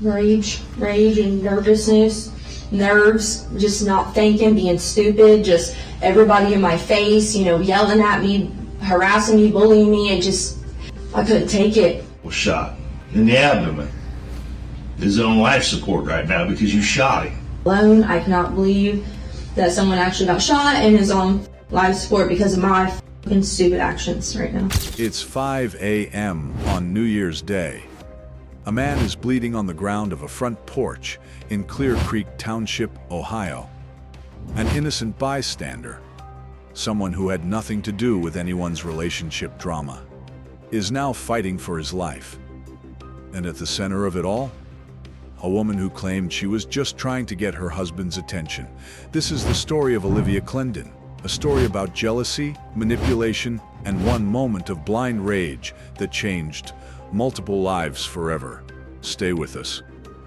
Rage and nerves, just not thinking, being stupid, just everybody in my face, yelling at me, harassing me, bullying me, I couldn't take it. Was shot in the abdomen. Is on life support right now because you shot him. Alone, I cannot believe that someone actually got shot and is on life support because of my fucking stupid actions right now. It's 5 a.m. on New Year's Day. A man is bleeding on the ground of a front porch in Clear Creek Township, Ohio. An innocent bystander, someone who had nothing to do with anyone's relationship drama, is now fighting for his life. And at the center of it all, a woman who claimed she was just trying to get her husband's attention. This is the story of Olivia Clendon, a story about jealousy, manipulation, and one moment of blind rage that changed multiple lives forever. Stay with us,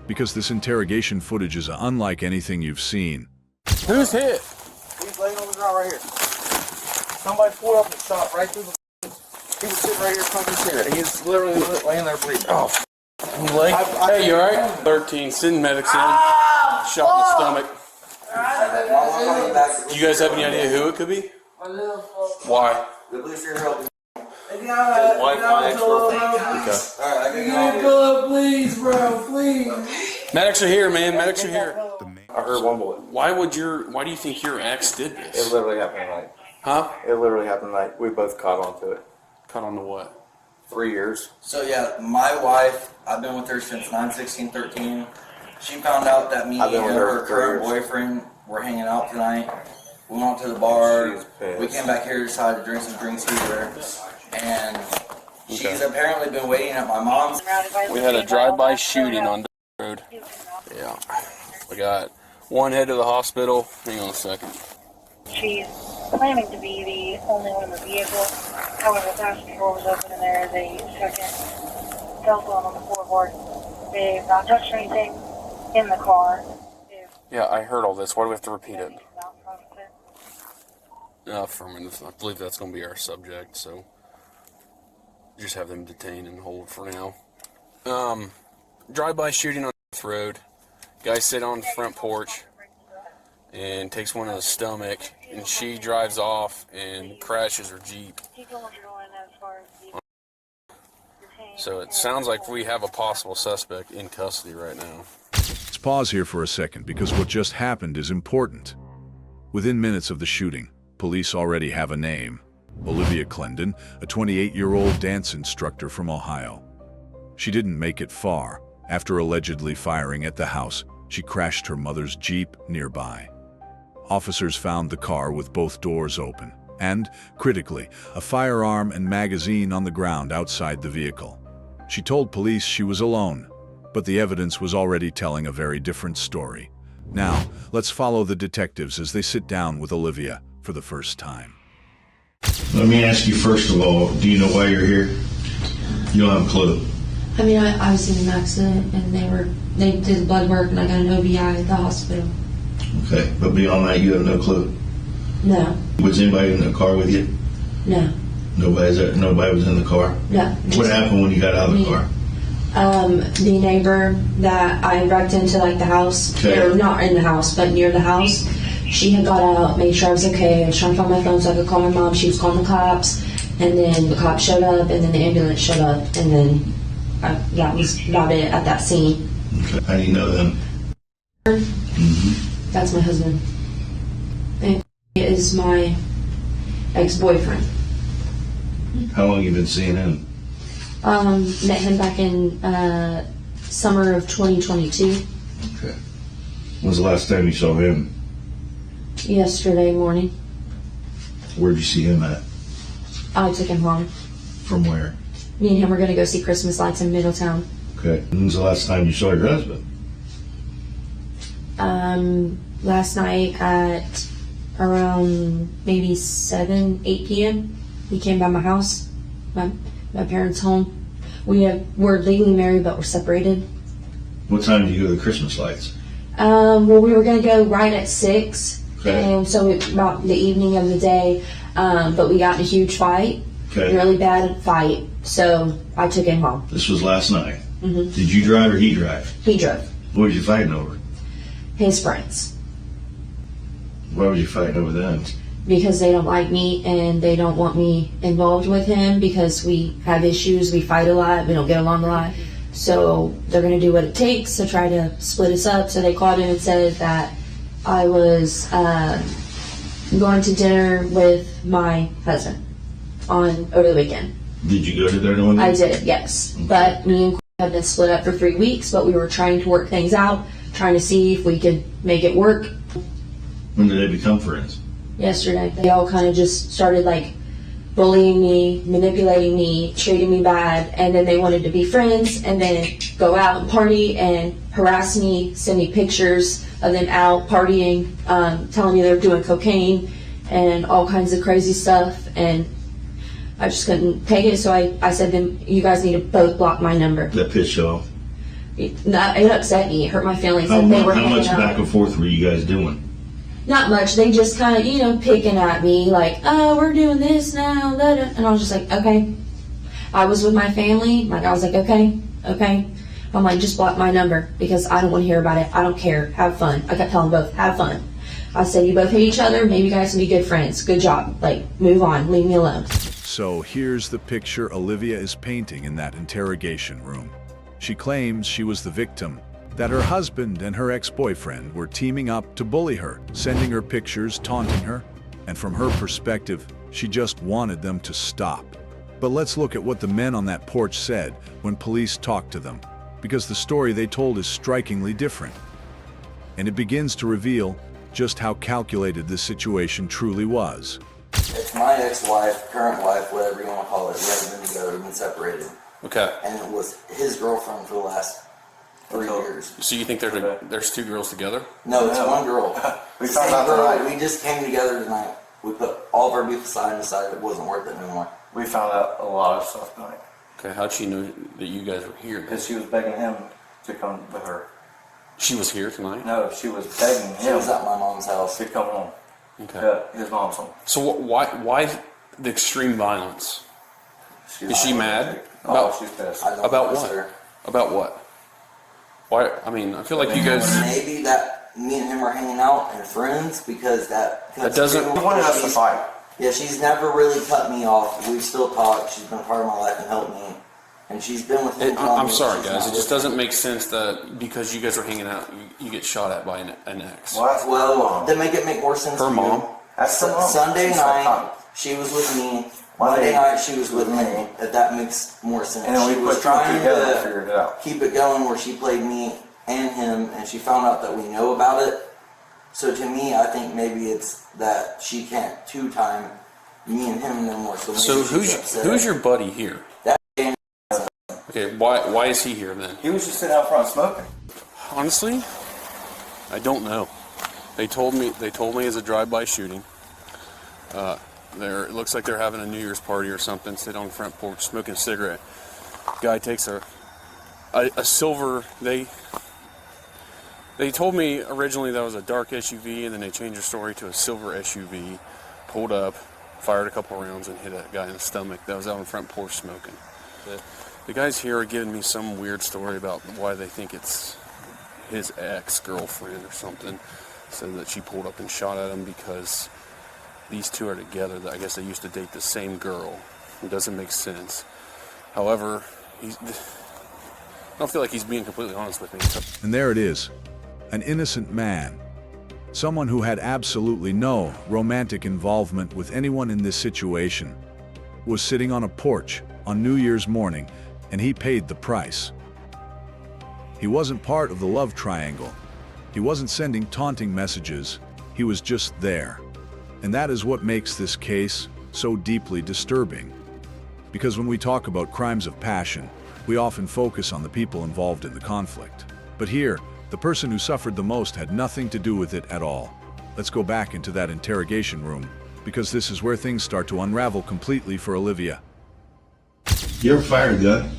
because this interrogation footage is unlike anything you've seen. Who's hit? He's laying on the ground right here. Somebody pulled up and shot right through the. He was sitting right here fucking scared. He's literally laying there bleeding. Oh. Leg? Hey, you alright? 13, send medics in. Shot in the stomach. Do you guys have any idea who it could be? Why? The police are helping. His wife, my ex-girlfriend. Okay. Alright, I can pull up, please, bro, please. Medics are here, man. Medics are here. I heard one bullet. Why do you think your ex did this? It literally happened tonight. Huh? It literally happened tonight. We both caught onto it. Caught on to what? 3 years. So yeah, my wife, I've been with her since 9/16/13. She found out that me and her current boyfriend were hanging out tonight. We went to the bar. We came back here, decided to drink some drinks here. And she's apparently been waiting at my mom's. We had a drive-by shooting on the road. Yeah. We got one head to the hospital. Hang on a second. She's claiming to be the only one in the vehicle. However, the passenger door was open and there is a second cell phone on the floorboard. They've not touched anything in the car. Yeah, I heard all this. Why do we have to repeat it? For a minute. I believe that's going to be our subject, so just have them detained and hold for now. Drive-by shooting on the road. Guy sit on the front porch and takes one in the stomach, and she drives off and crashes her Jeep. So it sounds like we have a possible suspect in custody right now. Let's pause here for a second, because what just happened is important. Within minutes of the shooting, police already have a name: Olivia Clendon, a 28-year-old dance instructor from Ohio. She didn't make it far. After allegedly firing at the house, she crashed her mother's Jeep nearby. Officers found the car with both doors open and, critically, a firearm and magazine on the ground outside the vehicle. She told police she was alone, but the evidence was already telling a very different story. Now, let's follow the detectives as they sit down with Olivia for the first time. Let me ask you first of all, do you know why you're here? You don't have a clue. I mean, I was in an accident and they did blood work and I got an OBI at the hospital. Okay, but beyond that, you have no clue. No. Was anybody in the car with you? No. Nobody was in the car? No. What happened when you got out of the car? The neighbor that I wrecked into, like, the house, or not in the house, but near the house, she had got out, made sure I was okay. I was trying to find my phone so I could call my mom. She was calling the cops, and then the cops showed up, and then the ambulance showed up, and then that was about it at that scene. Okay. How do you know them? That's my husband. And he is my ex-boyfriend. How long have you been seeing him? Met him back in summer of 2022. Okay. When was the last time you saw him? Yesterday morning. Where'd you see him at? I took him home. From where? Me and him were going to go see Christmas lights in Middletown. Okay. When's the last time you saw your husband? Last night at around maybe 7, 8 p.m. He came by my house, my parents' home. We're legally married, but we're separated. What time did you go to the Christmas lights? Well, we were going to go right at 6. Okay. And so about the evening of the day, but we got in a huge fight. Okay. Really bad fight. So I took him home. This was last night? Mm-hmm. Did you drive or he drive? He drove. What was you fighting over? His friends. Why was you fighting over them? Because they don't like me and they don't want me involved with him because we have issues, we fight a lot, we don't get along a lot. So they're going to do what it takes to try to split us up. So they called in and said that I was going to dinner with my husband over the weekend. Did you go to their one? I did, yes. Okay. But me and Corey have been split up for 3 weeks, but we were trying to work things out, trying to see if we could make it work. When did they become friends? Yesterday. They all kind of just started like bullying me, manipulating me, treating me bad, and then they wanted to be friends and then go out and party and harass me, send me pictures of them out partying, telling me they're doing cocaine and all kinds of crazy stuff, and I just couldn't take it, so I said to them, you guys need to both block my number. That pissed you off? It upset me, it hurt my feelings. How That they were much hanging out. back and forth were you guys doing? Not much. They just kind of, picking at me like, oh, we're doing this now, and I was just like, okay. I was with my family. My guy was like, okay. I'm like, just block my number because I don't want to hear about it. I don't care. Have fun. I kept telling them both, have fun. I said, you both hate each other. Maybe you guys can be good friends. Good job. Like, move on. Leave me alone. So here's the picture Olivia is painting in that interrogation room. She claims she was the victim, that her husband and her ex-boyfriend were teaming up to bully her, sending her pictures, taunting her, and from her perspective, she just wanted them to stop. But let's look at what the men on that porch said when police talked to them, because the story they told is strikingly different. And it begins to reveal just how calculated this situation truly was. It's my ex-wife, current wife, whatever you want to call it. We haven't been together, we've been separated. Okay. And it was his girlfriend for the last 3 years. So you think there's two girls together? No, it's one girl. We Same found out girl. tonight. We just came together tonight. We put all of our beef aside and decided it wasn't worth it anymore. We found out a lot of stuff tonight. Okay. How'd she know that you guys were here? Because she was begging him to come with her. She was here tonight? No, she was begging She him was at my mom's house. to come home. Okay. Yeah, his mom's home. So why the extreme violence? Is she mad? Oh, she's pissed. I don't About know, what? sir. About what? Why? I mean, I feel like you guys. Maybe that me and him are hanging out and friends because that doesn't- He wanted us to fight. Yeah, she's never really cut me off. We've still talked. She's been a part of my life and helped me. And she's been with him. I'm sorry, guys. It just doesn't make sense that because you guys are hanging out, you get shot at by an ex. Well, to make it make more sense Her for mom? you, That's her mom. Sunday She's night, psychotic. she was with me. Monday night, she was with me. If that makes more sense. And then She we was put two trying together and to figured it out. keep it going where she played me and him, and she found out that we know about it. So to me, I think maybe it's that she can't two-time me and him no more. So, maybe So she's upset. who's your buddy here? That Okay, why is he here then? He was just sitting out front smoking. Honestly, I don't know. They told me it's a drive-by shooting. It looks like they're having a New Year's party or something. Sit on the front porch smoking a cigarette. Guy takes a silver. They told me originally that was a dark SUV, and then they changed their story to a silver SUV. Pulled up, fired a couple rounds, and hit a guy in the stomach that was out on the front porch smoking. The guys here are giving me some weird story about why they think it's his ex-girlfriend or something. Said that she pulled up and shot at him because these two are together. I guess they used to date the same girl. It doesn't make sense. However, I don't feel like he's being completely honest with me. And there it is, an innocent man. Someone who had absolutely no romantic involvement with anyone in this situation was sitting on a porch on New Year's morning, and he paid the price. He wasn't part of the love triangle. He wasn't sending taunting messages. He was just there. And that is what makes this case so deeply disturbing. Because when we talk about crimes of passion, we often focus on the people involved in the conflict. But here, the person who suffered the most had nothing to do with it at all. Let's go back into that interrogation room, because this is where things start to unravel completely for Olivia. You ever fired a gun?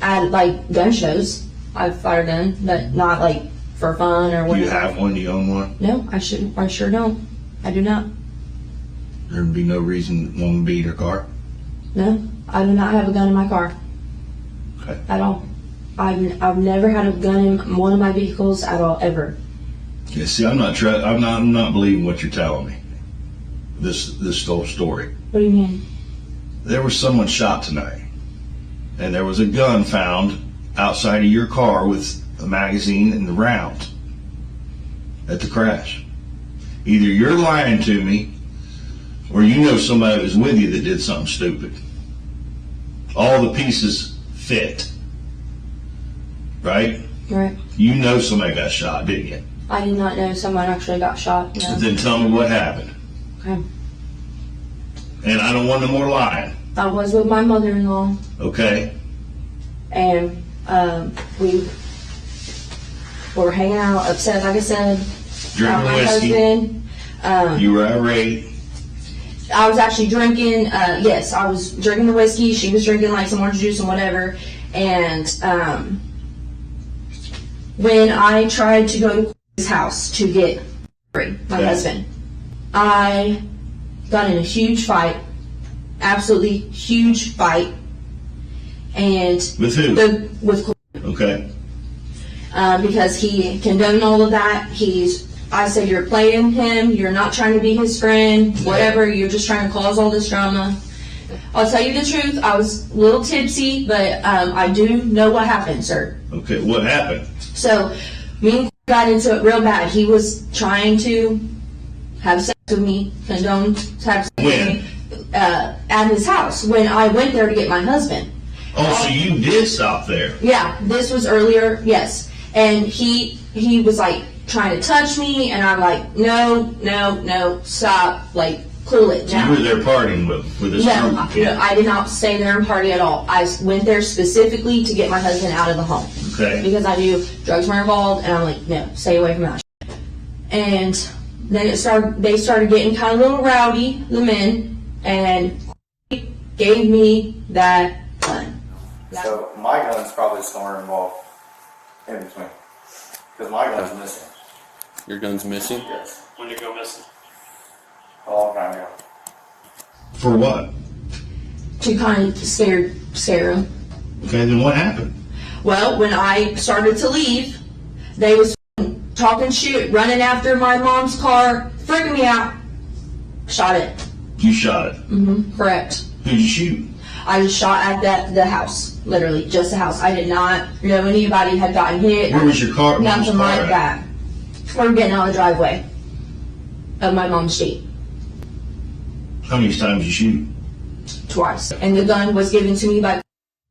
At like gun shows, I've fired a gun, but not like for fun or Do whatever. you have one? Do you own one? No, I sure don't. I do not. There'd be no reason one would be in your car. No, I do not have a gun in my car. At all. I've never had a gun in one of my vehicles at all, ever. Yeah, see, I'm not believing what you're telling me. This whole story. What do you mean? There was someone shot tonight, and there was a gun found outside of your car with a magazine and the round at the crash. Either you're lying to me, or you know somebody that was with you that did something stupid. All the pieces fit, right? Right. You know somebody got shot, didn't you? I did not know someone actually got shot. No. Then tell me what happened. Okay. And I don't want no more lying. I was with my mother-in-law, Okay? and we were hanging out, upset, like I said. Drinking my whiskey. husband. You were irate. I was actually drinking, yes, I was drinking the whiskey. She was drinking like some orange juice and whatever. And when I tried to go to his house to get my husband, I got in a huge fight, absolutely huge fight. And With who? with Okay. because he condoned all of that. I said, you're playing him, you're not trying to be his friend, whatever, you're just trying to cause all this drama. I'll tell you the truth, I was a little tipsy, but I do know what happened, sir. Okay, what happened? So, me and got into it real bad. He was trying to have sex with me, condone have sex with me, at his house, when I went there to get my husband. Oh, so you did stop there. Yeah, this was earlier, yes. And he was like trying to touch me, and I'm like, no, stop, like, cool it So down. you were there partying with this No, group? I did not stay there and party at all. I went there specifically to get my husband out of the home. Okay. Because I knew drugs were involved, and I'm like, no, stay away from that. And then they started getting kind of a little rowdy, the men, and gave me that gun. So my gun's probably somewhere involved in between. Because my gun's missing. Your gun's missing? Yes. When did it go missing? A long time ago. For what? To kind of scare him. Okay, then what happened? Well, when I started to leave, they was talking shit, running after my mom's car, freaking me out. Shot it. You shot it. Correct. Who'd you shoot? I just shot at the house, literally, just the house. I did not know anybody had gotten hit. Where was your car? Nothing mom's car like at? that. We were getting out of the driveway of my mom's Jeep How many times you shoot? twice. And the gun was given to me by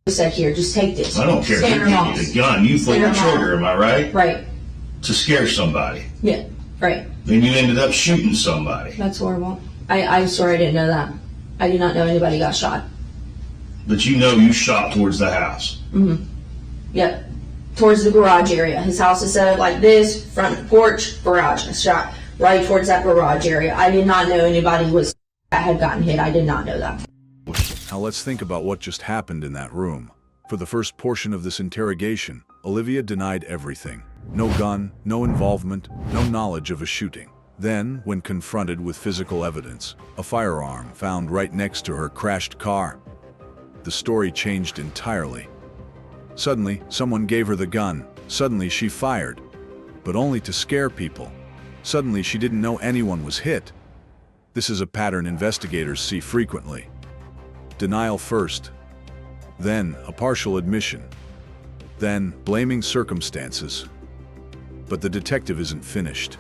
who said, here, just take this. I don't care who Stand gave along. you the gun. You pulled the Stand along. trigger, am I right? Right. To scare somebody. Yeah, right. Then you ended up shooting somebody. That's horrible. I swear I didn't know that. I did not know anybody got shot. But you know you shot towards the house. Yep. Towards the garage area. His house is set up like this, front porch, garage. I shot right towards that garage area. I did not know anybody that had gotten hit. I did not know that. Now let's think about what just happened in that room. For the first portion of this interrogation, Olivia denied everything. No gun, no involvement, no knowledge of a shooting. Then, when confronted with physical evidence, a firearm found right next to her crashed car, the story changed entirely. Suddenly, someone gave her the gun. Suddenly, she fired, but only to scare people. Suddenly, she didn't know anyone was hit. This is a pattern investigators see frequently. Denial first, then a partial admission, then blaming circumstances. But the detective isn't finished.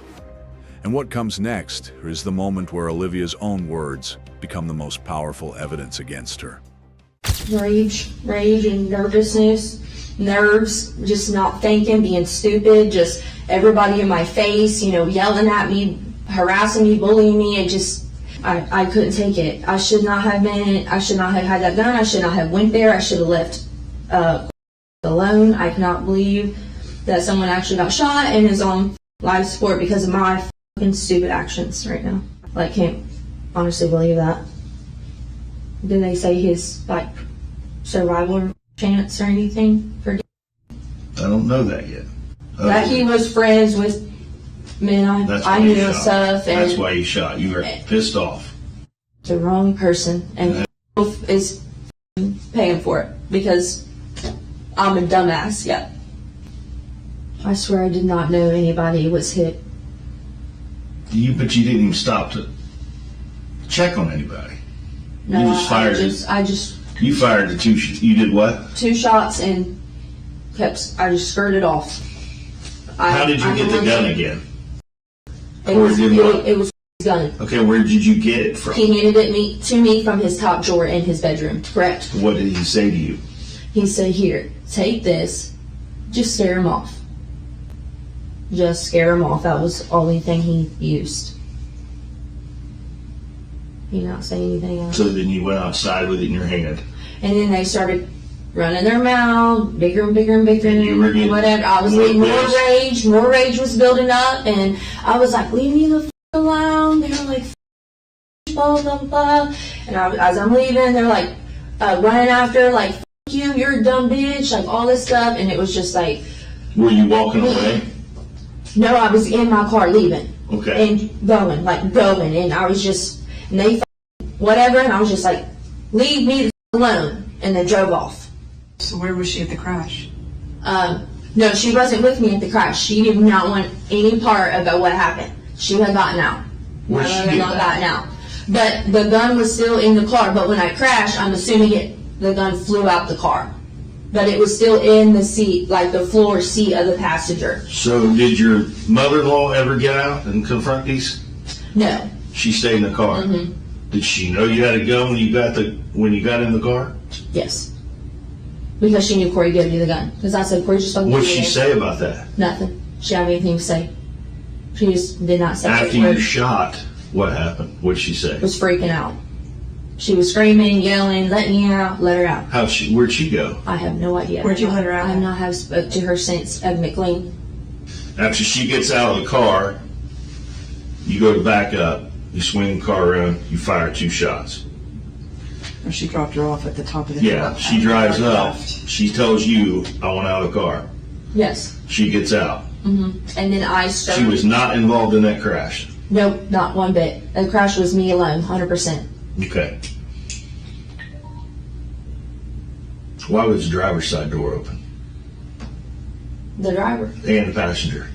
And what comes next is the moment where Olivia's own words become the most powerful evidence against her. Rage and nervousness, nerves, just not thinking, being stupid, just everybody in my face, yelling at me, harassing me, bullying me, and just, I couldn't take it. I should not have had that gun. I should not have went there. I should have left alone. I cannot believe that someone actually got shot and is on life support because of my fucking stupid actions right now. Like, can't honestly believe that. Did they say his, survival chance or anything for I don't know that yet. that he was friends with men That's I why you knew and shot. stuff, and That's why you shot. You were pissed off. the wrong person, and is paying for it because I'm a dumbass. Yep. I swear I did not know anybody was hit. But you didn't even stop to check on anybody. No, You just fired You fired the two. You did what? 2 shots and I just skirted off. How did you get the gun again? It was his gun. Okay, where did you get it from? He handed it to me from his top drawer in his bedroom. Correct. What did he say to you? He said, "Here, take this. Just scare him off. Just scare him off." That was the only thing he used. He did not say anything else. So then you went outside with it in your hand. And then they started running their mouth, bigger and bigger and bigger, And you were getting whatever. I was getting more rage. More rage was building up, and I was like, "Leave me the f*** alone." They were like, blah blah blah. And as I'm leaving, they're like running after, like, "F*** you, you're a dumb bitch," like all this stuff. And it was just like. Were you walking away? No, I was in my car leaving. Okay. And going, and I was just, and they whatever, and I was just like, "Leave me the f*** alone," and they drove off. So where was she at the crash? No, she wasn't with me at the crash. She did not want any part about what happened. She had gotten out. Where'd she get not gotten out. But the gun was still in the car. But when I crashed, I'm assuming the gun flew out the car. But it was still in the seat, like the floor seat of the passenger. So did your mother-in-law ever get out and confront these? No. She stayed in the car. Mm-hmm. Did she know you had a gun when you got in the car? Yes. Because she knew Corey gave me the gun. Because I said, "Corey, just don't." What did she say about that? Nothing. She didn't have anything to say. She just did not say. After you shot, what happened? What did she say? Was freaking out. She was screaming, yelling, "Let me out, let her out." Where'd she go? I have no idea. Where'd you let her out? I have not have spoke to her since McLean. After she gets out of the car, you go to back up, you swing the car around, you fire 2 shots. Or she dropped her off at the top of the hill. Yeah, she drives up. She tells you, "I want out of the car." Yes. She gets out. And then I started. She was not involved in that crash. Nope, not one bit. The crash was me alone, 100%. Okay. Why was the driver's side door open? The driver. And the passenger?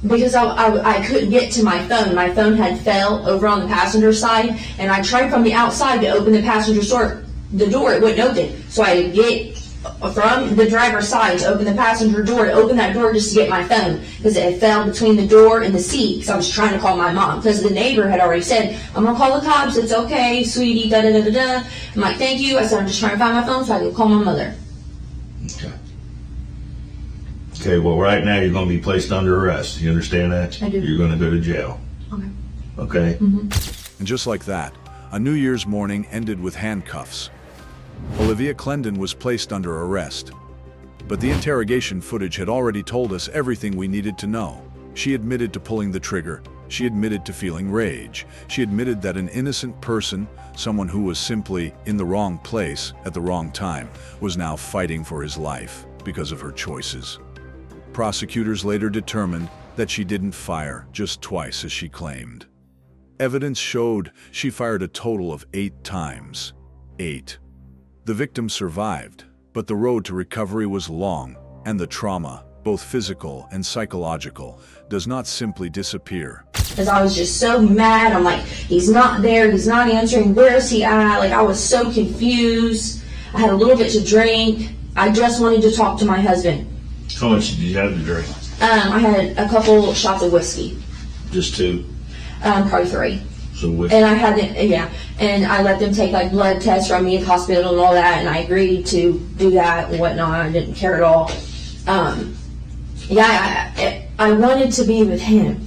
Because I couldn't get to my phone. My phone had fell over on the passenger side, and I tried from the outside to open the passenger door. The door, it wouldn't open. So I had to get from the driver's side to open the passenger door, to open that door just to get my phone, because it had fell between the door and the seat, because I was trying to call my mom, because the neighbor had already said, "I'm going to call the cops, it's okay, sweetie, da-da-da-da-da." I'm like, "Thank you." I said, "I'm just trying to find my phone so I can call my mother." Okay. Okay, well, right now you're going to be placed under arrest. You understand that? I do. You're going to go to jail. Okay. Okay? And just like that, a New Year's morning ended with handcuffs. Olivia Clendon was placed under arrest. But the interrogation footage had already told us everything we needed to know. She admitted to pulling the trigger. She admitted to feeling rage. She admitted that an innocent person, someone who was simply in the wrong place at the wrong time, was now fighting for his life because of her choices. Prosecutors later determined that she didn't fire just twice as she claimed. Evidence showed she fired a total of 8 times. 8. The victim survived, but the road to recovery was long, and the trauma, both physical and psychological, does not simply disappear. Because I was just so mad. I'm like, "He's not there, he's not answering, where is he at?" Like, I was so confused. I had a little bit to drink. I just wanted to talk to my husband. How much did you have to drink? I had a couple shots of whiskey. Just 2? Probably 3. So with And I had them, yeah, and I let them take like blood tests from me at the hospital and all that, and I agreed to do that and whatnot. I didn't care at all. I wanted to be with him.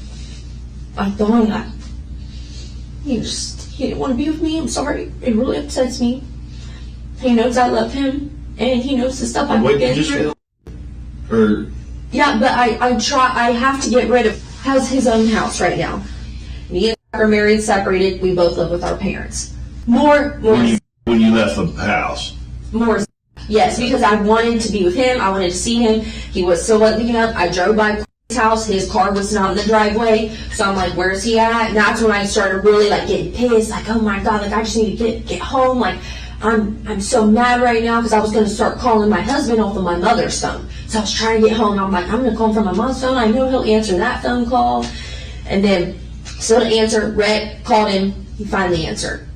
I thought he didn't want to be with me. I'm sorry. It really upsets me. He knows I love him, and he knows the stuff I've been through. Yeah, but I have to get rid of. Has his own house right now. Me and are married, separated. We both live with our parents. More. when you left the house. More. Yes, because I wanted to be with him. I wanted to see him. He was still waking up. I drove by his house. His car was not in the driveway. So I'm like, "Where's he at?" And that's when I started really like getting pissed. Like, "Oh my God, like I just need to get home." Like, I'm so mad right now because I was going to start calling my husband off of my mother's phone. So I was trying to get home. I'm like, I'm going to call him from my mom's phone. I know he'll answer that phone call. And then still to answer, Rhett called him. He finally answered.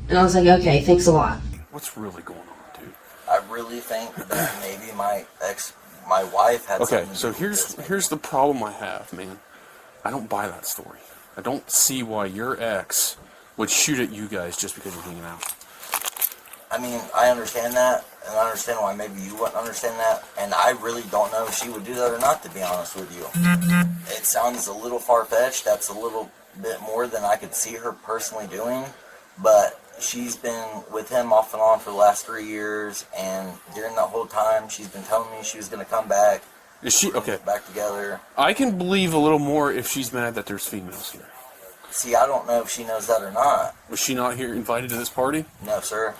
And I was like, okay, thanks a lot. What's really going on, dude? I really think that maybe my wife had Okay, something so to do with this. here's the problem I have, man. I don't buy that story. I don't see why your ex would shoot at you guys just because you're hanging out. I mean, I understand that, and I understand why maybe you wouldn't understand that, and I really don't know if she would do that or not, to be honest with you. It sounds a little far-fetched. That's a little bit more than I could see her personally doing, but she's been with him off and on for the last 3 years, and during that whole time, she's been telling me she was going to come back. Is she okay? Get back together. I can believe a little more if she's mad that there's females here. See, I don't know if she knows that or not. Was she not here invited to this party? No, sir.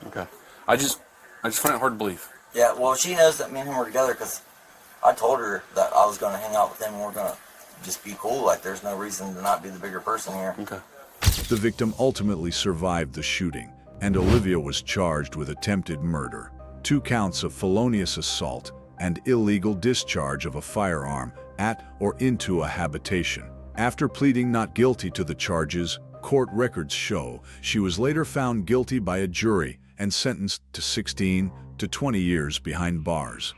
Okay. I just find it hard to believe. Yeah, well, she knows that me and him were together because I told her that I was going to hang out with him and we're going to just be cool. Like, there's no reason to not be the bigger person here. Okay. The victim ultimately survived the shooting, and Olivia was charged with attempted murder, 2 counts of felonious assault, and illegal discharge of a firearm at or into a habitation. After pleading not guilty to the charges, court records show she was later found guilty by a jury and sentenced to 16 to 20 years behind bars.